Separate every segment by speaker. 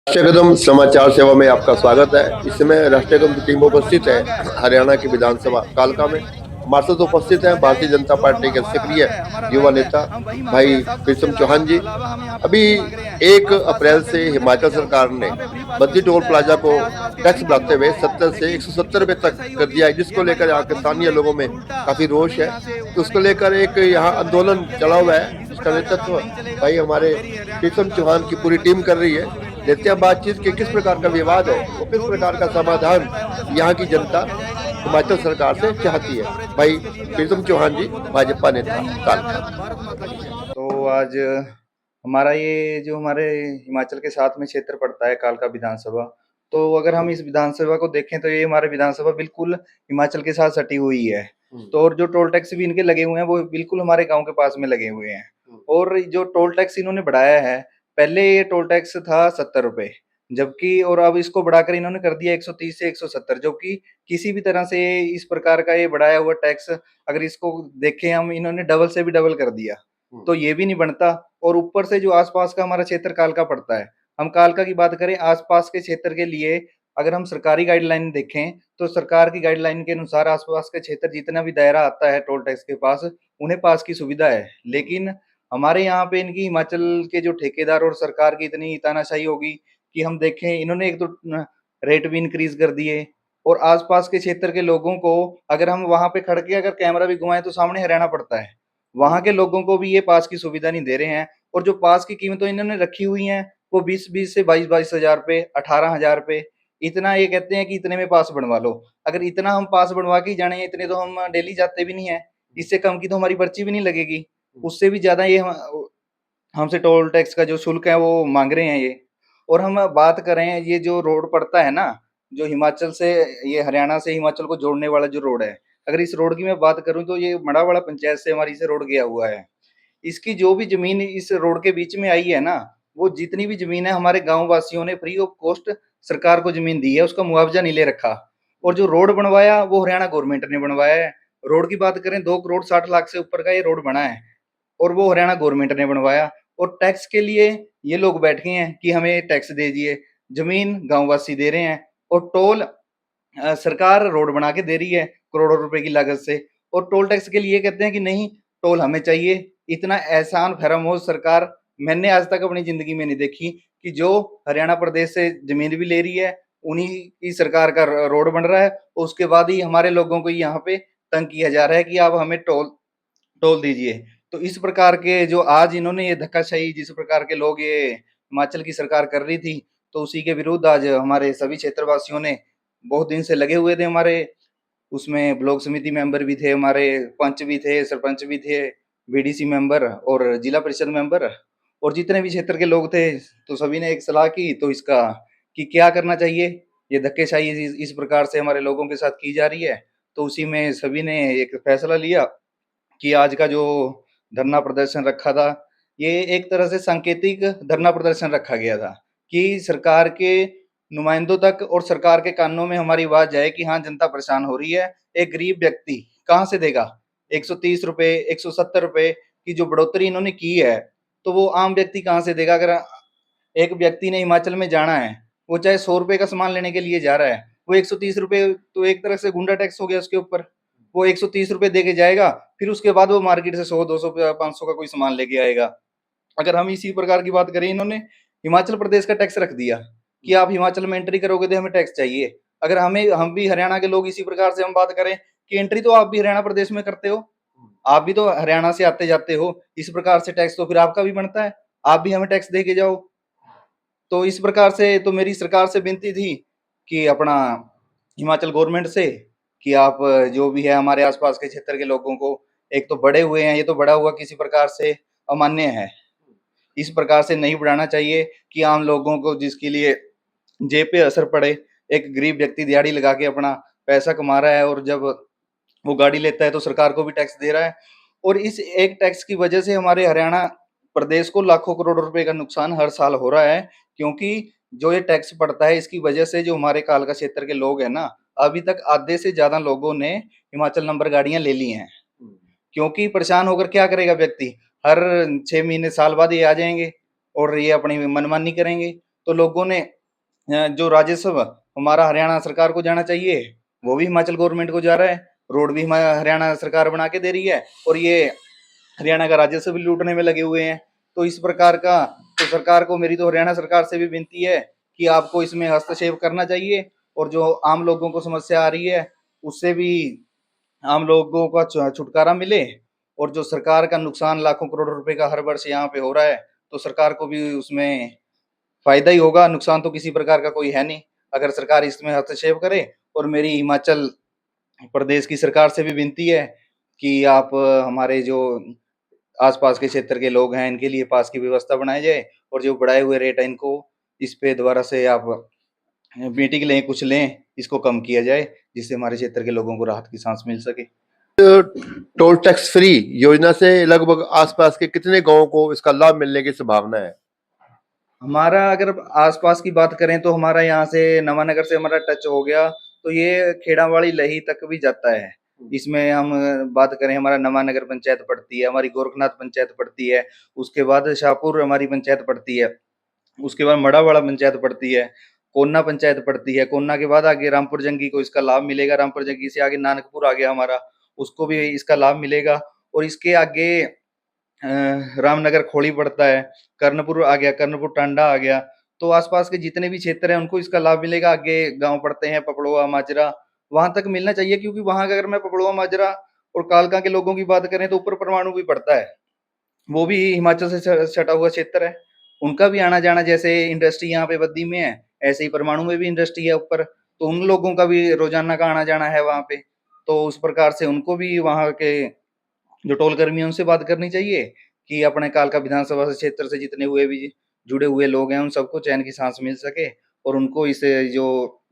Speaker 1: राष्ट्रीय कदम समाचार सेवा में आपका स्वागत है। इस समय राष्ट्रीय कदम की टीम उपस्थित है हरियाणा की विधानसभा कालका में। हमारे साथ उपस्थित हैं भारतीय जनता पार्टी के सक्रिय युवा नेता भाई प्रीतम चौहान जी। अभी 1 अप्रैल से हिमाचल सरकार ने बद्दी टोल प्लाजा को टैक्स बढ़ाते हुए 70 से 170 रुपए तक कर दिया है, जिसको लेकर यहाँ के स्थानीय लोगों में काफी रोष है। तो उसको लेकर एक यहाँ आंदोलन चला हुआ है, जिसका नेतृत्व भाई हमारे प्रीतम चौहान की पूरी टीम कर रही है। लेते हैं बातचीत के किस प्रकार का विवाद है और किस प्रकार का समाधान यहाँ की जनता हिमाचल सरकार से चाहती है। भाई प्रीतम चौहान जी, भाजपा नेता कालका।
Speaker 2: तो आज हमारा ये जो हमारे हिमाचल के साथ में क्षेत्र पड़ता है कालका विधानसभा। तो अगर हम इस विधानसभा को देखें तो ये हमारे विधानसभा बिल्कुल हिमाचल के साथ सटी हुई है। तो और जो टोल टैक्स भी इनके लगे हुए हैं वो बिल्कुल हमारे गांव के पास में लगे हुए हैं। और जो टोल टैक्स इन्होंने बढ़ाया है, पहले ये टोल टैक्स था 70 रुपए, जबकि और अब इसको बढ़ाकर इन्होंने कर दिया 130 से 170, जो कि किसी भी तरह से इस प्रकार का ये बढ़ाया हुआ टैक्स अगर इसको देखें हम, इन्होंने डबल से भी डबल कर दिया। तो ये भी नहीं बनता। और ऊपर से जो आसपास का हमारा क्षेत्र कालका पड़ता है, हम कालका की बात करें, आसपास के क्षेत्र के लिए अगर हम सरकारी गाइडलाइन देखें तो सरकार की गाइडलाइन के अनुसार आसपास के क्षेत्र जितना भी दायरा आता है टोल टैक्स के पास, उन्हें पास की सुविधा है। लेकिन हमारे यहाँ पे इनकी हिमाचल के जो ठेकेदार और सरकार की इतनी तानाशाही होगी कि हम देखें, इन्होंने एक तो रेट भी इंक्रीज कर दिए। और आसपास के क्षेत्र के लोगों को अगर हम वहां पे खड़ के अगर कैमरा भी घुमाएं तो सामने हरियाणा पड़ता है, वहां के लोगों को भी ये पास की सुविधा नहीं दे रहे हैं। और जो पास की कीमत तो इन्होंने रखी हुई है वो 20-20 से 22-22 हजार रुपए, 18 हजार रुपए, इतना ये कहते हैं कि इतने में पास बनवा लो। अगर इतना हम पास बनवा के जाने, इतने तो हम डेली जाते भी नहीं है, इससे कम की तो हमारी पर्ची भी नहीं लगेगी। उससे भी ज्यादा ये हमसे टोल टैक्स का जो शुल्क है वो मांग रहे हैं ये। और हम बात करें, ये जो रोड पड़ता है ना, जो हिमाचल से, ये हरियाणा से हिमाचल को जोड़ने वाला जो रोड है, अगर इस रोड की मैं बात करूं तो ये मड़ावाड़ा पंचायत से हमारी से रोड गया हुआ है। इसकी जो भी जमीन इस रोड के बीच में आई है ना, वो जितनी भी जमीन है हमारे गांव वासियों ने फ्री ऑफ कॉस्ट सरकार को जमीन दी है, उसका मुआवजा नहीं ले रखा। और जो रोड बनवाया वो हरियाणा गवर्नमेंट ने बनवाया है। रोड की बात करें, 2 करोड़ 60 लाख से ऊपर का ये रोड बना है और वो हरियाणा गवर्नमेंट ने बनवाया। और टैक्स के लिए ये लोग बैठ गए हैं कि हमें टैक्स दे दिए, जमीन गांववासी दे रहे हैं। और टोल सरकार रोड बना के दे रही है करोड़ों रुपए की लागत से। और टोल टैक्स के लिए कहते हैं कि नहीं, टोल हमें चाहिए। इतना एहसान फरामोश सरकार मैंने आज तक अपनी जिंदगी में नहीं देखी, कि जो हरियाणा प्रदेश से जमीन भी ले रही है, उन्हीं की सरकार का रोड बन रहा है, उसके बाद ही हमारे लोगों को यहाँ पे तंग किया जा रहा है कि आप हमें टोल टोल दीजिए। तो इस प्रकार के जो आज इन्होंने ये धक्काशाही, जिस प्रकार के लोग ये हिमाचल की सरकार कर रही थी, तो उसी के विरुद्ध आज हमारे सभी क्षेत्रवासियों ने बहुत दिन से लगे हुए थे। हमारे उसमें ब्लॉक समिति मेंबर भी थे, हमारे पंच भी थे, सरपंच भी थे, बीडीसी मेंबर और जिला परिषद मेंबर, और जितने भी क्षेत्र के लोग थे, तो सभी ने एक सलाह की तो इसका कि क्या करना चाहिए। ये धक्केशाही इस प्रकार से हमारे लोगों के साथ की जा रही है, तो उसी में सभी ने एक फैसला लिया कि आज का जो धरना प्रदर्शन रखा था, ये एक तरह से सांकेतिक धरना प्रदर्शन रखा गया था कि सरकार के नुमाइंदों तक और सरकार के कानों में हमारी आवाज जाए कि हाँ, जनता परेशान हो रही है। एक गरीब व्यक्ति कहाँ से देगा 130 रुपए, 170 रुपए की जो बढ़ोतरी इन्होंने की है, तो वो आम व्यक्ति कहाँ से देगा। अगर एक व्यक्ति ने हिमाचल में जाना है, वो चाहे 100 रुपए का सामान लेने के लिए जा रहा है, वो 130 रुपए तो एक तरह से गुंडा टैक्स हो गया उसके ऊपर। वो 130 रुपए दे के जाएगा, फिर उसके बाद वो मार्केट से 100-200 500 का कोई सामान लेके आएगा। अगर हम इसी प्रकार की बात करें, इन्होंने हिमाचल प्रदेश का टैक्स रख दिया कि आप हिमाचल में एंट्री करोगे तो हमें टैक्स चाहिए। अगर हम भी हरियाणा के लोग इसी प्रकार से हम बात करें कि एंट्री तो आप भी हरियाणा प्रदेश में करते हो, आप भी तो हरियाणा से आते जाते हो, इस प्रकार से टैक्स तो फिर आपका भी बनता है, आप भी हमें टैक्स दे के जाओ। तो इस प्रकार से तो मेरी सरकार से विनती थी कि अपना हिमाचल गवर्नमेंट से, कि आप जो भी है हमारे आसपास के क्षेत्र के लोगों को, एक तो बढ़े हुए हैं, ये तो बढ़ा हुआ किसी प्रकार से अमान्य है, इस प्रकार से नहीं बढ़ाना चाहिए कि आम लोगों को जिसके लिए जेब पे असर पड़े। एक गरीब व्यक्ति दिहाड़ी लगा के अपना पैसा कमा रहा है और जब वो गाड़ी लेता है तो सरकार को भी टैक्स दे रहा है। और इस एक टैक्स की वजह से हमारे हरियाणा प्रदेश को लाखों करोड़ रुपए का नुकसान हर साल हो रहा है। क्योंकि जो ये टैक्स पड़ता है, इसकी वजह से जो हमारे कालका क्षेत्र के लोग हैं ना, अभी तक आधे से ज्यादा लोगों ने हिमाचल नंबर गाड़ियां ले ली हैं। क्योंकि परेशान होकर क्या करेगा व्यक्ति, हर 6 महीने साल बाद ये आ जाएंगे और ये अपनी मनमानी करेंगे। तो लोगों ने जो राजस्व हमारा हरियाणा सरकार को जाना चाहिए वो भी हिमाचल गवर्नमेंट को जा रहा है, रोड भी हरियाणा सरकार बना के दे रही है और ये हरियाणा का राजस्व भी लूटने में लगे हुए हैं। तो इस प्रकार का तो सरकार को, मेरी तो हरियाणा सरकार से भी विनती है कि आपको इसमें हस्तक्षेप करना चाहिए और जो आम लोगों को समस्या आ रही है उससे भी आम लोगों का छुटकारा मिले और जो सरकार का नुकसान लाखों करोड़ रुपए का हर वर्ष यहाँ पे हो रहा है तो सरकार को भी उसमें फायदा ही होगा, नुकसान तो किसी प्रकार का कोई है नहीं अगर सरकार इसमें हस्तक्षेप करे। और मेरी हिमाचल प्रदेश की सरकार से भी विनती है कि आप हमारे जो आसपास के क्षेत्र के लोग हैं इनके लिए पास की व्यवस्था बनाई जाए और जो बढ़ाए हुए रेट है इनको इस पे दोबारा से आप मीटिंग लें, कुछ लें, इसको कम किया जाए जिससे हमारे क्षेत्र के लोगों को राहत की सांस मिल सके।
Speaker 1: टोल टैक्स फ्री योजना से लगभग आसपास के कितने गांवों को इसका लाभ मिलने की संभावना है?
Speaker 2: हमारा अगर आसपास की बात करें तो हमारा यहाँ से नवानगर से हमारा टच हो गया तो ये खेड़ावाड़ी लही तक भी जाता है। इसमें हम बात करें, हमारा नवानगर पंचायत पड़ती है, हमारी गोरखनाथ पंचायत पड़ती है, उसके बाद शाहपुर हमारी पंचायत पड़ती है, उसके बाद मड़ावाड़ा पंचायत पड़ती है, कोन्ना पंचायत पड़ती है, कोन्ना के बाद आगे रामपुर जंगी को इसका लाभ मिलेगा, रामपुर जंगी से आगे नानकपुर आ गया हमारा, उसको भी इसका लाभ मिलेगा और इसके आगे रामनगर खोड़ी पड़ता है, कर्णपुर आ गया, कर्णपुर टांडा आ गया, तो आसपास के जितने भी क्षेत्र हैं उनको इसका लाभ मिलेगा। आगे गांव पड़ते हैं पपड़ुआ, माजरा, वहां तक मिलना चाहिए क्योंकि वहां अगर मैं पपड़ुआ, माजरा और कालका के लोगों की बात करें तो ऊपर परमाणु भी पड़ता है, वो भी हिमाचल से सटा हुआ क्षेत्र है, उनका भी आना जाना, जैसे इंडस्ट्री यहाँ पे बद्दी में है ऐसे ही परमाणु में भी इंडस्ट्री है ऊपर, तो उन लोगों का भी रोजाना का आना जाना है वहां पे, तो उस प्रकार से उनको भी वहां के जो टोल कर्मी है उनसे बात करनी चाहिए कि अपने कालका विधानसभा क्षेत्र से जितने हुए भी जुड़े हुए लोग हैं उन सबको चैन की सांस मिल सके और उनको इसे जो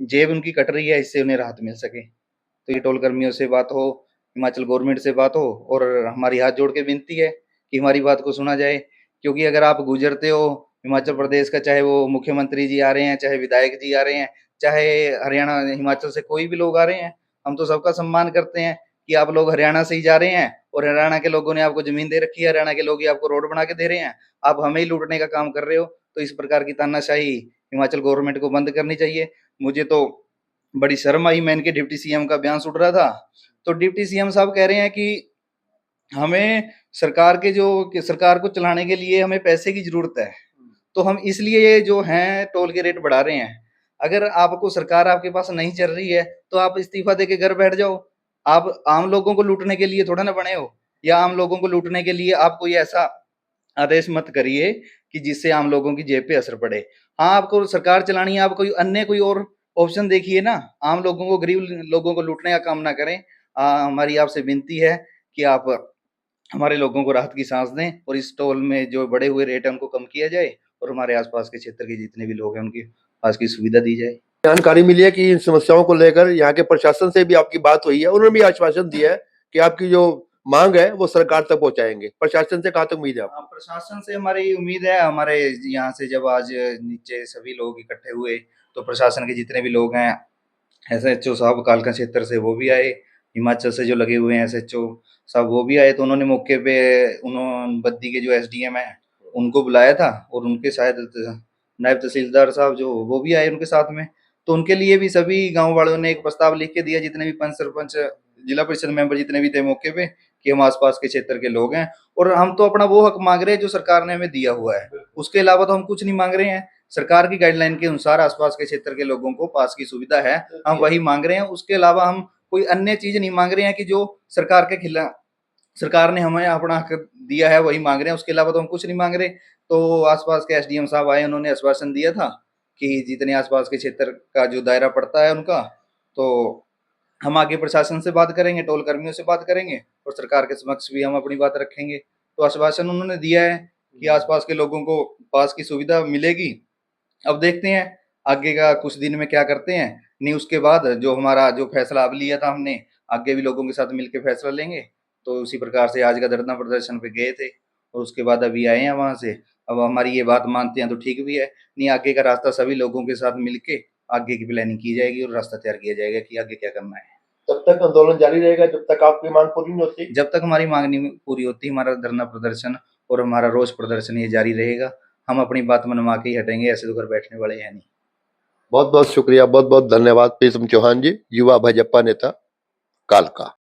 Speaker 2: जेब उनकी कट रही है इससे उन्हें राहत मिल सके। तो ये टोल कर्मियों से बात हो, हिमाचल गवर्नमेंट से बात हो और हमारी हाथ जोड़ के विनती है कि हमारी बात को सुना जाए, क्योंकि अगर आप गुजरते हो हिमाचल प्रदेश का, चाहे वो मुख्यमंत्री जी आ रहे हैं, चाहे विधायक जी आ रहे हैं, चाहे हरियाणा हिमाचल से कोई भी लोग आ रहे हैं, हम तो सबका सम्मान करते हैं कि आप लोग हरियाणा से ही जा रहे हैं और हरियाणा के लोगों ने आपको जमीन दे रखी है, हरियाणा के लोग ही आपको रोड बना के दे रहे हैं, आप हमें ही लूटने का काम कर रहे हो। तो इस प्रकार की तानाशाही हिमाचल गवर्नमेंट को बंद करनी चाहिए। मुझे तो बड़ी शर्म आई, मैं इनके डिप्टी सीएम का बयान सुन रहा था तो डिप्टी सीएम साहब कह रहे हैं कि हमें सरकार के जो कि सरकार को चलाने के लिए हमें पैसे की जरूरत है, तो हम इसलिए ये जो हैं टोल के रेट बढ़ा रहे हैं। अगर आपको सरकार आपके पास नहीं चल रही है तो आप इस्तीफा देके घर बैठ जाओ, आप आम लोगों को लूटने के लिए थोड़ा ना बने हो, या आम लोगों को लूटने के लिए आप कोई ऐसा आदेश मत करिए कि जिससे आम लोगों की जेब पे असर पड़े। हाँ, आपको सरकार चलानी है, आप कोई अन्य कोई और ऑप्शन देखिए ना, आम लोगों को, गरीब लोगों को लूटने का काम ना करें। हमारी आपसे विनती है कि आप हमारे लोगों को राहत की सांस दें और इस टोल में जो बढ़े हुए रेट है उनको कम किया जाए और हमारे आसपास के क्षेत्र के जितने भी लोग हैं उनके पास की सुविधा दी जाए।
Speaker 1: जानकारी मिली है कि इन समस्याओं को लेकर यहाँ के प्रशासन से भी आपकी बात हुई है, उन्होंने भी आश्वासन दिया है कि आपकी जो मांग है वो सरकार तक पहुंचाएंगे। प्रशासन से कहाँ तक उम्मीद है आपको?
Speaker 2: प्रशासन से हमारी उम्मीद है, हमारे यहाँ से जब आज नीचे सभी लोग इकट्ठे हुए तो प्रशासन के जितने भी लोग हैं, एसएचओ साहब कालका क्षेत्र से वो भी आए, हिमाचल से जो लगे हुए हैं एसएचओ साहब वो भी आए, तो उन्होंने मौके पे उन्होंने बद्दी के जो एसडीएम है उनको बुलाया था और उनके शायद नायब तहसीलदार साहब जो वो भी आए उनके साथ में, तो उनके लिए भी सभी गांव वालों ने एक प्रस्ताव लिख के दिया, जितने भी पंच सरपंच जिला परिषद मेंबर जितने भी थे मौके पे, कि हम आसपास के क्षेत्र के लोग हैं और हम तो अपना वो हक मांग रहे हैं जो सरकार ने हमें दिया हुआ है, उसके अलावा तो हम कुछ नहीं मांग रहे हैं। सरकार की गाइडलाइन के अनुसार आसपास के क्षेत्र के लोगों को पास की सुविधा है, हम वही मांग रहे हैं, उसके अलावा हम कोई अन्य चीज नहीं मांग रहे हैं कि जो सरकार के खिलाफ सरकार ने हमें अपना हक दिया है वही मांग रहे हैं, उसके अलावा तो हम कुछ नहीं मांग रहे। तो आसपास के एसडीएम साहब आए, उन्होंने आश्वासन दिया था कि जितने आसपास के क्षेत्र का जो दायरा पड़ता है उनका, तो हम आगे प्रशासन से बात करेंगे, टोल कर्मियों से बात करेंगे और सरकार के समक्ष भी हम अपनी बात रखेंगे। तो आश्वासन उन्होंने दिया है कि आसपास के लोगों को पास की सुविधा मिलेगी। अब देखते हैं आगे का कुछ दिन में क्या करते हैं, नहीं उसके बाद जो हमारा जो फैसला अब लिया था हमने, आगे भी लोगों के साथ मिलकर फैसला लेंगे। तो उसी प्रकार से आज का धरना प्रदर्शन पे गए थे और उसके बाद अभी आए हैं वहां से। अब हमारी ये बात मानते हैं तो ठीक भी है, नहीं आगे का रास्ता सभी लोगों के साथ मिलके आगे की प्लानिंग की जाएगी और रास्ता तैयार किया जाएगा कि आगे क्या करना है।
Speaker 1: तब तक आंदोलन जारी रहेगा जब तक आपकी मांग पूरी नहीं होती?
Speaker 2: जब तक हमारी मांग नहीं पूरी होती, हमारा धरना प्रदर्शन और हमारा रोष प्रदर्शन ये जारी रहेगा। हम अपनी बात मनवा के ही हटेंगे, ऐसे तो घर बैठने वाले हैं नहीं।
Speaker 1: बहुत बहुत शुक्रिया, बहुत बहुत धन्यवाद प्रीतम चौहान जी, युवा भाजपा नेता कालका।